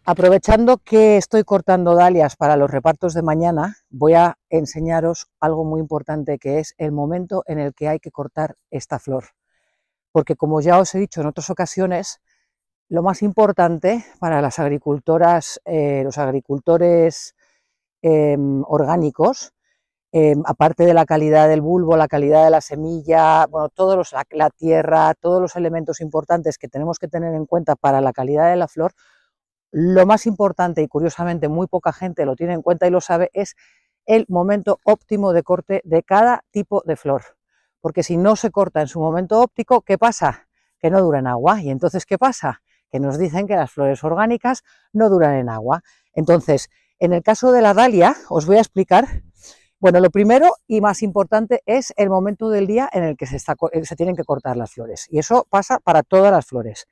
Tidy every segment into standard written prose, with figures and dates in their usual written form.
Aprovechando que estoy cortando dalias para los repartos de mañana, voy a enseñaros algo muy importante, que es el momento en el que hay que cortar esta flor. Porque como ya os he dicho en otras ocasiones, lo más importante para las agricultoras, los agricultores orgánicos, aparte de la calidad del bulbo, la calidad de la semilla, bueno, la tierra, todos los elementos importantes que tenemos que tener en cuenta para la calidad de la flor, lo más importante, y curiosamente muy poca gente lo tiene en cuenta y lo sabe, es el momento óptimo de corte de cada tipo de flor. Porque si no se corta en su momento óptimo, ¿qué pasa? Que no dura en agua. Y entonces, ¿qué pasa? Que nos dicen que las flores orgánicas no duran en agua. Entonces, en el caso de la dalia, os voy a explicar. Bueno, lo primero y más importante es el momento del día en el que se tienen que cortar las flores. Y eso pasa para todas las flores.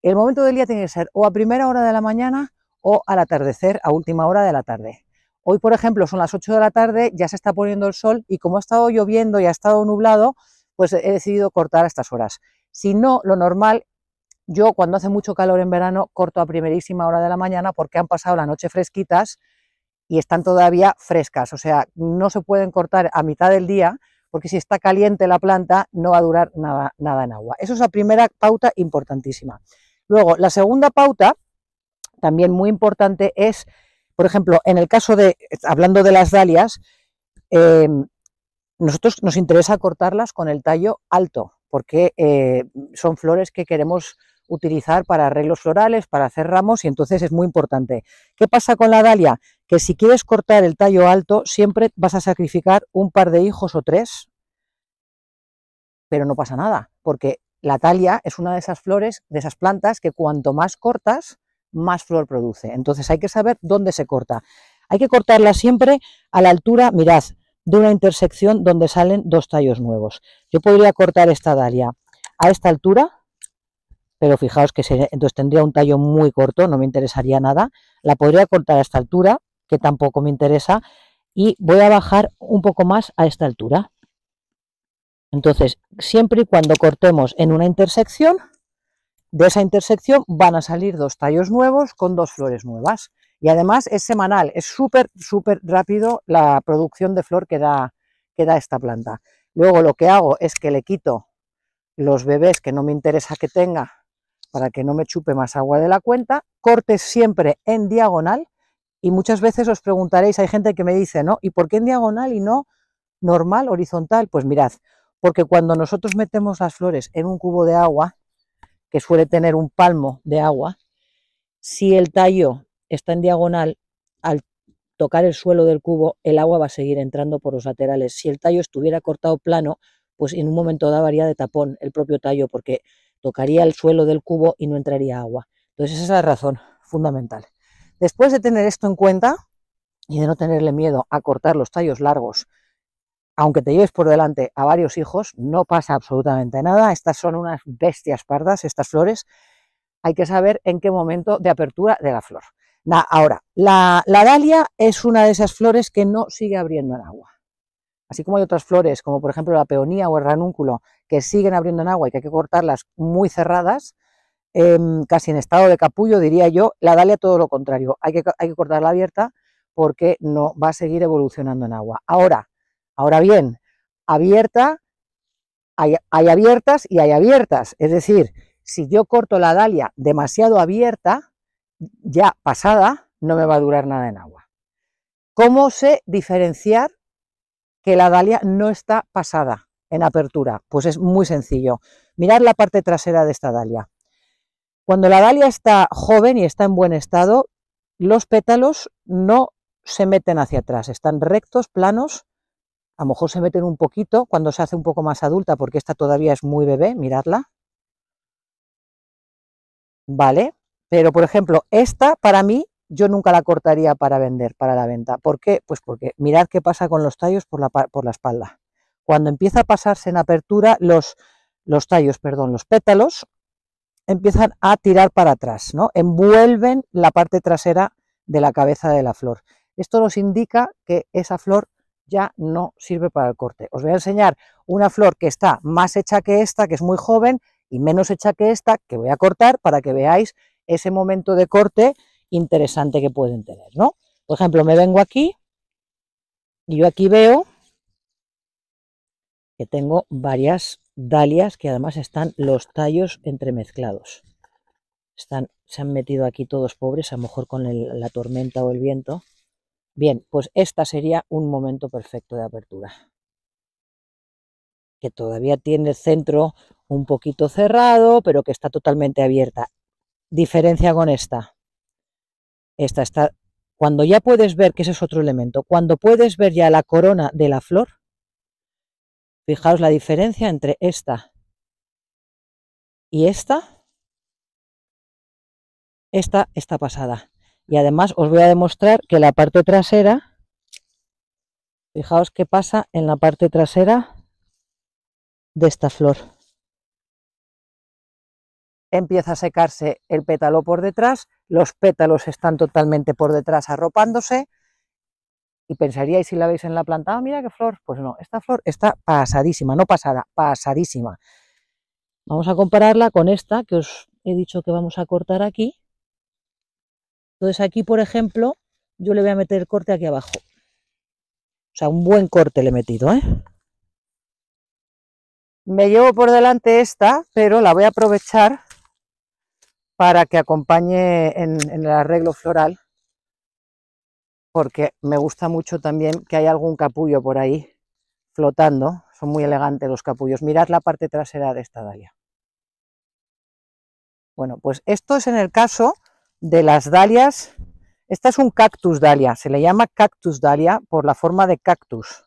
El momento del día tiene que ser o a primera hora de la mañana o al atardecer, a última hora de la tarde. Hoy, por ejemplo, son las 8 de la tarde, ya se está poniendo el sol y como ha estado lloviendo y ha estado nublado, pues he decidido cortar a estas horas. Si no, lo normal, yo cuando hace mucho calor en verano corto a primerísima hora de la mañana porque han pasado la noche fresquitas y están todavía frescas, o sea, no se pueden cortar a mitad del día porque si está caliente la planta no va a durar nada en agua. Eso es la primera pauta importantísima. Luego, la segunda pauta, también muy importante, es, por ejemplo, en el caso de, hablando de las dalias, nosotros nos interesa cortarlas con el tallo alto, porque son flores que queremos utilizar para arreglos florales, para hacer ramos, y entonces es muy importante. ¿Qué pasa con la dalia? Que si quieres cortar el tallo alto, siempre vas a sacrificar un par de hijos o 3, pero no pasa nada, porque la dalia es una de esas flores, de esas plantas, que cuanto más cortas, más flor produce. Entonces hay que saber dónde se corta. Hay que cortarla siempre a la altura, mirad, de una intersección donde salen 2 tallos nuevos. Yo podría cortar esta dalia a esta altura, pero fijaos que entonces tendría un tallo muy corto, no me interesaría nada. La podría cortar a esta altura, que tampoco me interesa, y voy a bajar un poco más a esta altura. Entonces, siempre y cuando cortemos en una intersección, de esa intersección van a salir 2 tallos nuevos con 2 flores nuevas. Y además es semanal, es súper rápido la producción de flor que da esta planta. Luego lo que hago es que le quito los bebés que no me interesa que tenga para que no me chupe más agua de la cuenta, cortes siempre en diagonal, y muchas veces os preguntaréis, hay gente que me dice, ¿no? ¿Y por qué en diagonal y no normal, horizontal? Pues mirad, porque cuando nosotros metemos las flores en un cubo de agua, que suele tener un palmo de agua, si el tallo está en diagonal, al tocar el suelo del cubo, el agua va a seguir entrando por los laterales. Si el tallo estuviera cortado plano, pues en un momento dado haría de tapón el propio tallo, porque tocaría el suelo del cubo y no entraría agua. Entonces esa es la razón fundamental. Después de tener esto en cuenta y de no tenerle miedo a cortar los tallos largos, aunque te lleves por delante a varios hijos, no pasa absolutamente nada. Estas son unas bestias pardas, estas flores. Hay que saber en qué momento de apertura de la flor. Ahora, la dalia es una de esas flores que no sigue abriendo en agua. Así como hay otras flores, como por ejemplo la peonía o el ranúnculo, que siguen abriendo en agua y que hay que cortarlas muy cerradas, casi en estado de capullo, diría yo. La dalia todo lo contrario, hay que cortarla abierta porque no va a seguir evolucionando en agua. Ahora bien, abierta, hay abiertas y hay abiertas, es decir, si yo corto la dalia demasiado abierta, ya pasada, no me va a durar nada en agua. ¿Cómo sé diferenciar que la dalia no está pasada en apertura? Pues es muy sencillo. Mirad la parte trasera de esta dalia. Cuando la dalia está joven y está en buen estado, los pétalos no se meten hacia atrás, están rectos, planos. A lo mejor se meten un poquito cuando se hace un poco más adulta, porque esta todavía es muy bebé, miradla. Vale, pero por ejemplo, esta para mí, yo nunca la cortaría para vender, para la venta. ¿Por qué? Pues porque mirad qué pasa con los tallos por la espalda. Cuando empieza a pasarse en apertura, los pétalos empiezan a tirar para atrás, ¿no? Envuelven la parte trasera de la cabeza de la flor. Esto nos indica que esa flor ya no sirve para el corte. Os voy a enseñar una flor que está más hecha que esta, que es muy joven, y menos hecha que esta, que voy a cortar para que veáis ese momento de corte interesante que pueden tener, ¿no? Por ejemplo, me vengo aquí y yo aquí veo que tengo varias dalias que además están los tallos entremezclados. Se han metido aquí todos pobres, a lo mejor con la tormenta o el viento. Bien, pues esta sería un momento perfecto de apertura. Que todavía tiene el centro un poquito cerrado, pero que está totalmente abierta. Diferencia con esta. Esta está, cuando ya puedes ver, que ese es otro elemento, cuando puedes ver ya la corona de la flor, fijaos la diferencia entre esta y esta está pasada. Y además os voy a demostrar que la parte trasera, fijaos qué pasa en la parte trasera de esta flor. Empieza a secarse el pétalo por detrás, los pétalos están totalmente por detrás arropándose, y pensaríais si la veis en la planta, mira qué flor, pues no, esta flor está pasadísima, no pasada, pasadísima. Vamos a compararla con esta que os he dicho que vamos a cortar aquí. Entonces aquí, por ejemplo, yo le voy a meter el corte aquí abajo. O sea, un buen corte le he metido, ¿eh? Me llevo por delante esta, pero la voy a aprovechar para que acompañe en el arreglo floral, porque me gusta mucho también que haya algún capullo por ahí flotando. Son muy elegantes los capullos. Mirad la parte trasera de esta dalia. Bueno, pues esto es en el caso de las dalias. Esta es un cactus dalia, se le llama cactus dalia por la forma de cactus.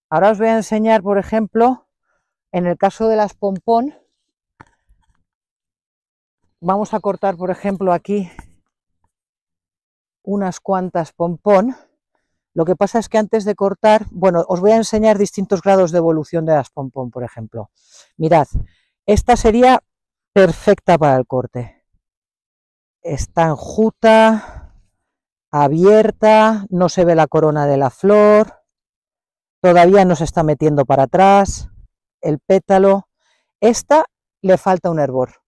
Ahora os voy a enseñar, por ejemplo, en el caso de las pompón, vamos a cortar, por ejemplo, aquí unas cuantas pompón. Lo que pasa es que antes de cortar, bueno, os voy a enseñar distintos grados de evolución de las pompón, por ejemplo. Mirad, esta sería perfecta para el corte. Está enjuta, abierta, no se ve la corona de la flor, todavía no se está metiendo para atrás el pétalo. Esta le falta un hervor,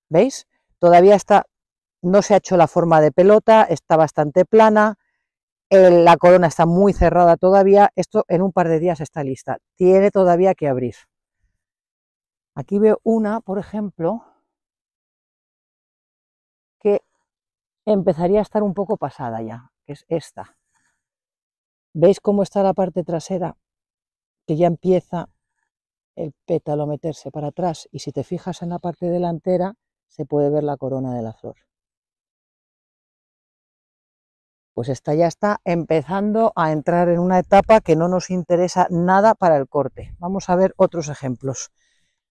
¿veis? Todavía está, no se ha hecho la forma de pelota, está bastante plana, la corona está muy cerrada todavía. Esto en un par de días está lista, tiene todavía que abrir. Aquí veo una, por ejemplo, que empezaría a estar un poco pasada ya, que es esta. ¿Veis cómo está la parte trasera? Que ya empieza el pétalo a meterse para atrás, y si te fijas en la parte delantera se puede ver la corona de la flor. Pues esta ya está empezando a entrar en una etapa que no nos interesa nada para el corte. Vamos a ver otros ejemplos.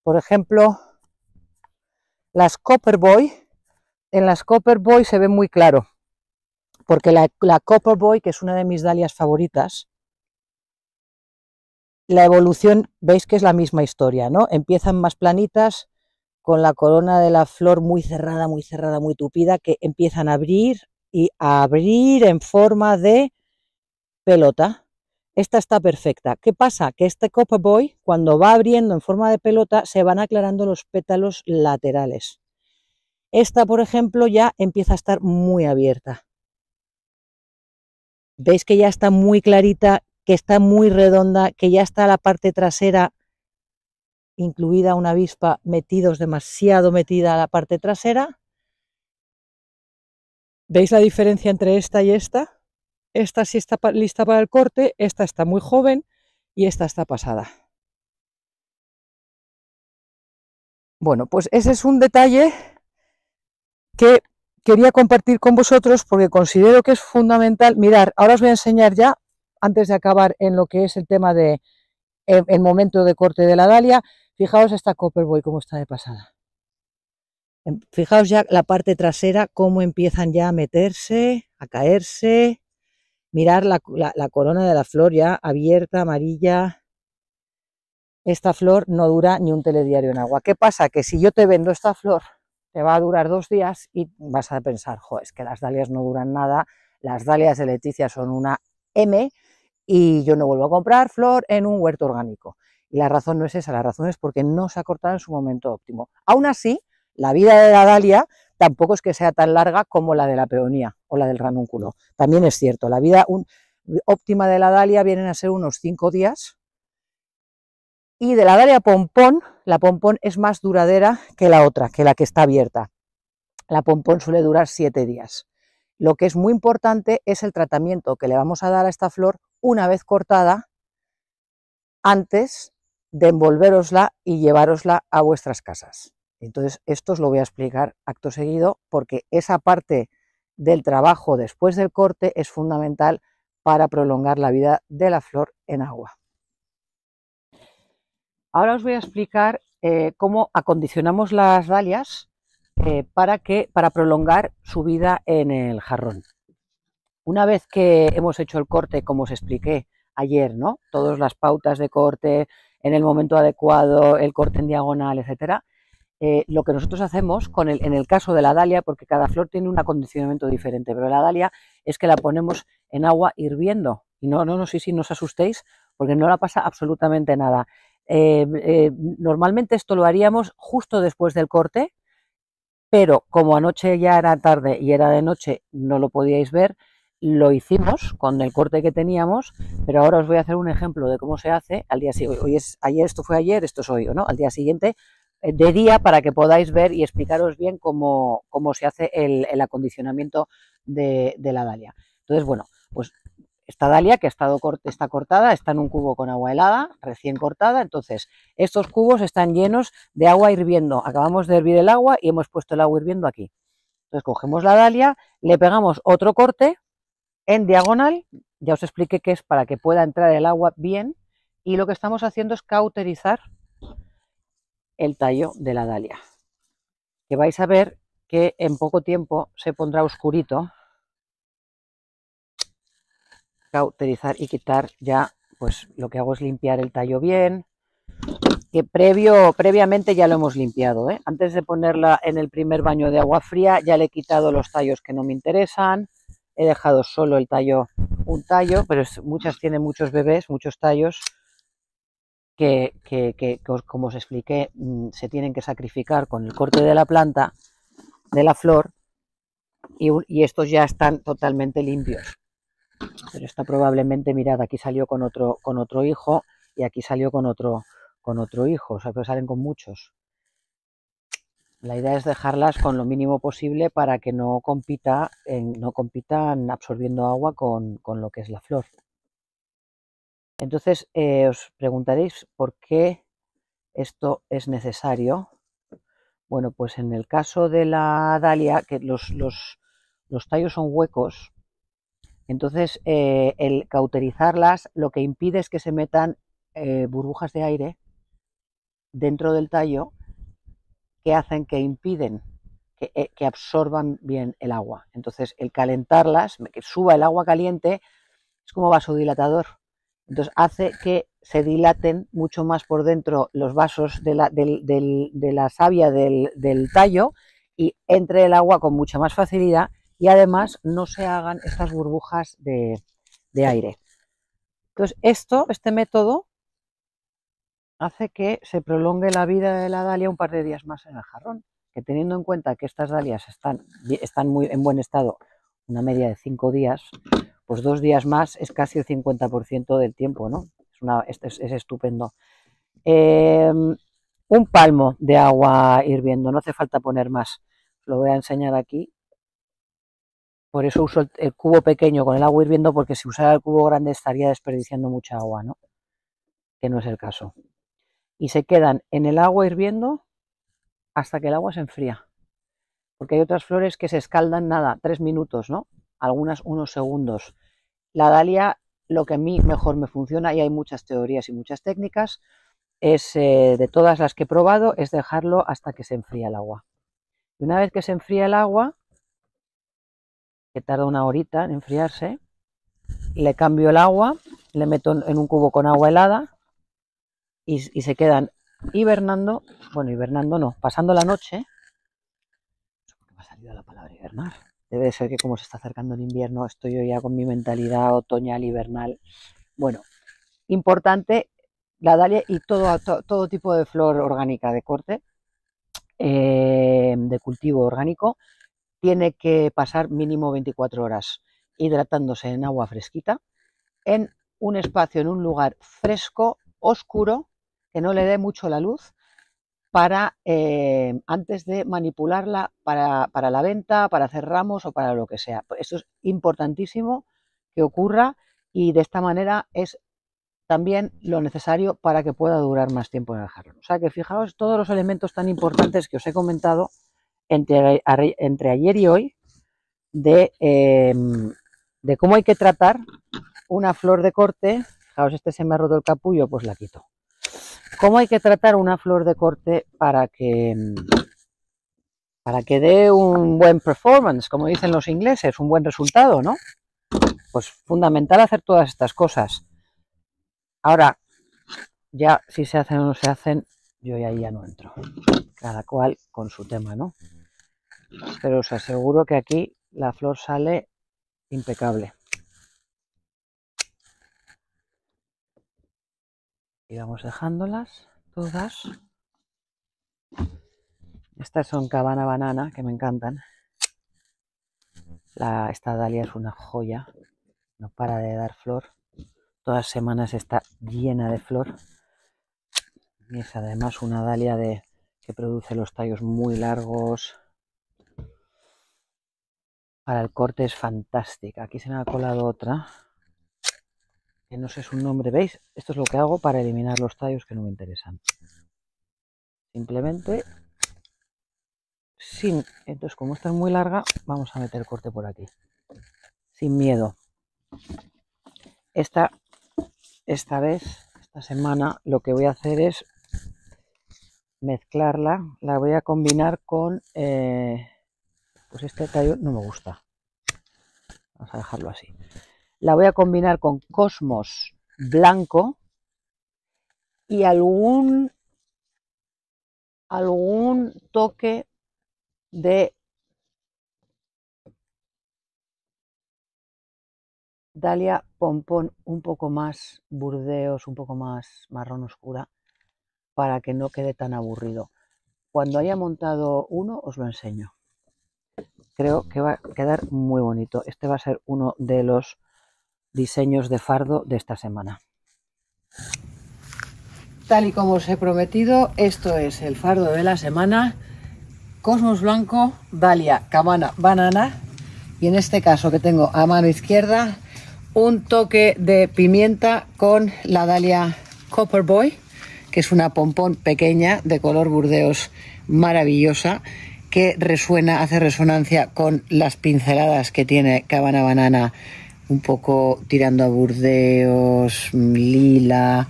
Por ejemplo, las Copper Boy. En las Copper Boy se ve muy claro, porque la Copper Boy, que es una de mis dalias favoritas, la evolución, veis que es la misma historia, ¿no? Empiezan más planitas, con la corona de la flor muy cerrada, muy tupida, que empiezan a abrir y a abrir en forma de pelota. Esta está perfecta. ¿Qué pasa? Que este Copper Boy, cuando va abriendo en forma de pelota, se van aclarando los pétalos laterales. Esta, por ejemplo, ya empieza a estar muy abierta. ¿Veis que ya está muy clarita, que está muy redonda, que ya está la parte trasera, incluida una avispa, metidos demasiado metida a la parte trasera? ¿Veis la diferencia entre esta y esta? Esta sí está lista para el corte, esta está muy joven y esta está pasada. Bueno, pues ese es un detalle que quería compartir con vosotros porque considero que es fundamental. Mirad, ahora os voy a enseñar ya, antes de acabar en lo que es el tema de el momento de corte de la dalia. Fijaos esta Copper Boy cómo está de pasada. Fijaos ya la parte trasera, cómo empiezan ya a meterse, a caerse. Mirad la corona de la flor ya abierta, amarilla. Esta flor no dura ni un telediario en agua. ¿Qué pasa? Que si yo te vendo esta flor, te va a durar 2 días y vas a pensar, jo, es que las dalias no duran nada, las dalias de Leticia son una M y yo no vuelvo a comprar flor en un huerto orgánico. Y la razón no es esa, la razón es porque no se ha cortado en su momento óptimo. Aún así, la vida de la dalia tampoco es que sea tan larga como la de la peonía o la del ranúnculo. También es cierto, la vida óptima de la dalia vienen a ser unos 5 días, y de la dalia pompón, la pompón es más duradera que la otra, que la que está abierta. La pompón suele durar 7 días. Lo que es muy importante es el tratamiento que le vamos a dar a esta flor una vez cortada, antes de envolverosla y llevárosla a vuestras casas. Entonces, esto os lo voy a explicar acto seguido, porque esa parte del trabajo después del corte es fundamental para prolongar la vida de la flor en agua. Ahora os voy a explicar cómo acondicionamos las dalias para prolongar su vida en el jarrón. Una vez que hemos hecho el corte, como os expliqué ayer, ¿no? Todas las pautas de corte, en el momento adecuado, el corte en diagonal, etcétera. Lo que nosotros hacemos en el caso de la dalia, porque cada flor tiene un acondicionamiento diferente, pero la dalia es que la ponemos en agua hirviendo. Y no sé si no os asustéis, porque no la pasa absolutamente nada. Normalmente esto lo haríamos justo después del corte, pero como anoche ya era tarde y era de noche, no lo podíais ver, lo hicimos con el corte que teníamos, pero ahora os voy a hacer un ejemplo de cómo se hace al día siguiente. Ayer, esto fue ayer, esto es hoy, ¿no? Al día siguiente, de día, para que podáis ver y explicaros bien cómo se hace el acondicionamiento de la dalia. Entonces, bueno, pues esta dalia que está cortada, está en un cubo con agua helada, recién cortada. Entonces, estos cubos están llenos de agua hirviendo. Acabamos de hervir el agua y hemos puesto el agua hirviendo aquí. Entonces, cogemos la dalia, le pegamos otro corte en diagonal, ya os expliqué que es para que pueda entrar el agua bien, y lo que estamos haciendo es cauterizar el tallo de la dalia, que vais a ver que en poco tiempo se pondrá oscurito. Cauterizar y quitar, ya pues lo que hago es limpiar el tallo bien, que previamente ya lo hemos limpiado, ¿eh? Antes de ponerla en el primer baño de agua fría ya le he quitado los tallos que no me interesan, he dejado solo el tallo, un tallo, pero muchas tienen muchos bebés, muchos tallos que como os expliqué, se tienen que sacrificar con el corte de la planta, de la flor, y estos ya están totalmente limpios. Pero esta probablemente, mirad, aquí salió con otro hijo, y aquí salió con otro hijo, o sea, pero salen con muchos. La idea es dejarlas con lo mínimo posible para que no compitan absorbiendo agua con lo que es la flor. Entonces, os preguntaréis por qué esto es necesario. Bueno, pues en el caso de la dalia, que los tallos son huecos, entonces el cauterizarlas lo que impide es que se metan burbujas de aire dentro del tallo, que hacen que impiden que absorban bien el agua. Entonces el calentarlas, que suba el agua caliente, es como vasodilatador. Entonces hace que se dilaten mucho más por dentro los vasos de la savia del tallo, y entre el agua con mucha más facilidad, y además no se hagan estas burbujas de aire. Entonces este método hace que se prolongue la vida de la dalia un par de días más en el jarrón, que teniendo en cuenta que estas dalias están muy en buen estado, una media de 5 días, pues 2 días más es casi el 50% del tiempo, ¿no? Es estupendo. Un palmo de agua hirviendo, no hace falta poner más, lo voy a enseñar aquí. Por eso uso el cubo pequeño con el agua hirviendo, porque si usara el cubo grande estaría desperdiciando mucha agua, ¿no? Que no es el caso. Y se quedan en el agua hirviendo hasta que el agua se enfría. Porque hay otras flores que se escaldan, nada, 3 minutos, ¿no? Algunas unos segundos. La dalia, lo que a mí mejor me funciona, y hay muchas teorías y muchas técnicas, es de todas las que he probado, es dejarlo hasta que se enfría el agua. Y una vez que se enfría el agua, que tarda una horita en enfriarse, le cambio el agua, le meto en un cubo con agua helada, y se quedan hibernando, bueno, hibernando no, pasando la noche. Me ha salido la palabra hibernar. Debe ser que como se está acercando el invierno, estoy yo ya con mi mentalidad otoñal, hibernal. Bueno, importante, la dalia y todo tipo de flor orgánica de corte, de cultivo orgánico, tiene que pasar mínimo 24 horas hidratándose en agua fresquita, en un espacio, en un lugar fresco, oscuro, que no le dé mucho la luz, para antes de manipularla para la venta, para hacer ramos o para lo que sea. Esto es importantísimo que ocurra y de esta manera es también lo necesario para que pueda durar más tiempo en el jarrón. O sea que fijaos todos los elementos tan importantes que os he comentado entre ayer y hoy de cómo hay que tratar una flor de corte. Fijaos, este se me ha roto el capullo, pues la quito. ¿Cómo hay que tratar una flor de corte para que dé un buen performance, como dicen los ingleses, un buen resultado, ¿no? Pues fundamental hacer todas estas cosas. Ahora, ya si se hacen o no se hacen, yo ahí ya no entro. Cada cual con su tema, ¿no? Pero os aseguro que aquí la flor sale impecable. Y vamos dejándolas todas. Estas son Cabana Banana, que me encantan. Esta dalia es una joya, no para de dar flor. Todas las semanas está llena de flor. Y es además una dalia que produce los tallos muy largos. Para el corte es fantástica. Aquí se me ha colado otra, que no sé su nombre. ¿Veis? Esto es lo que hago para eliminar los tallos que no me interesan. Simplemente sin... Entonces, como esta es muy larga, vamos a meter el corte por aquí. Sin miedo. Esta semana, lo que voy a hacer es mezclarla. La voy a combinar con... pues este tallo no me gusta. Vamos a dejarlo así. La voy a combinar con Cosmos blanco y algún toque de dalia pompón un poco más burdeos, un poco más marrón oscura, para que no quede tan aburrido. Cuando haya montado uno os lo enseño. Creo que va a quedar muy bonito. Este va a ser uno de los diseños de fardo de esta semana. Tal y como os he prometido, esto es el fardo de la semana. Cosmos blanco, dalia, Cabana Banana, y en este caso que tengo a mano izquierda un toque de pimienta con la dalia Copper Boy, que es una pompón pequeña de color burdeos maravillosa, que hace resonancia con las pinceladas que tiene Cabana Banana, un poco tirando a burdeos, lila,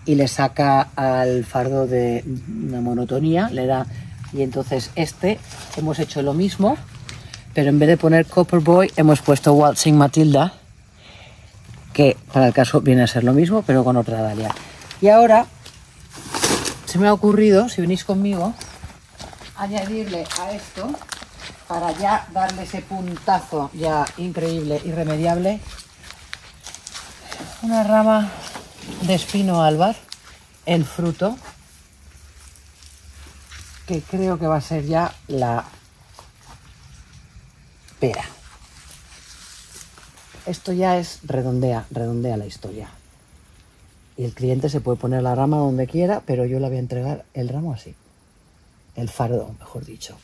y le saca al fardo de una monotonía, le da. Y entonces hemos hecho lo mismo, pero en vez de poner Copper Boy hemos puesto Waltzing Matilda, que para el caso viene a ser lo mismo, pero con otra dalia. Y ahora se me ha ocurrido, si venís conmigo, añadirle a esto, para ya darle ese puntazo ya increíble, irremediable, una rama de espino álvar en fruto, que creo que va a ser ya la pera. Esto ya es redondea la historia. Y el cliente se puede poner la rama donde quiera, pero yo le voy a entregar el ramo así. El fardo, mejor dicho.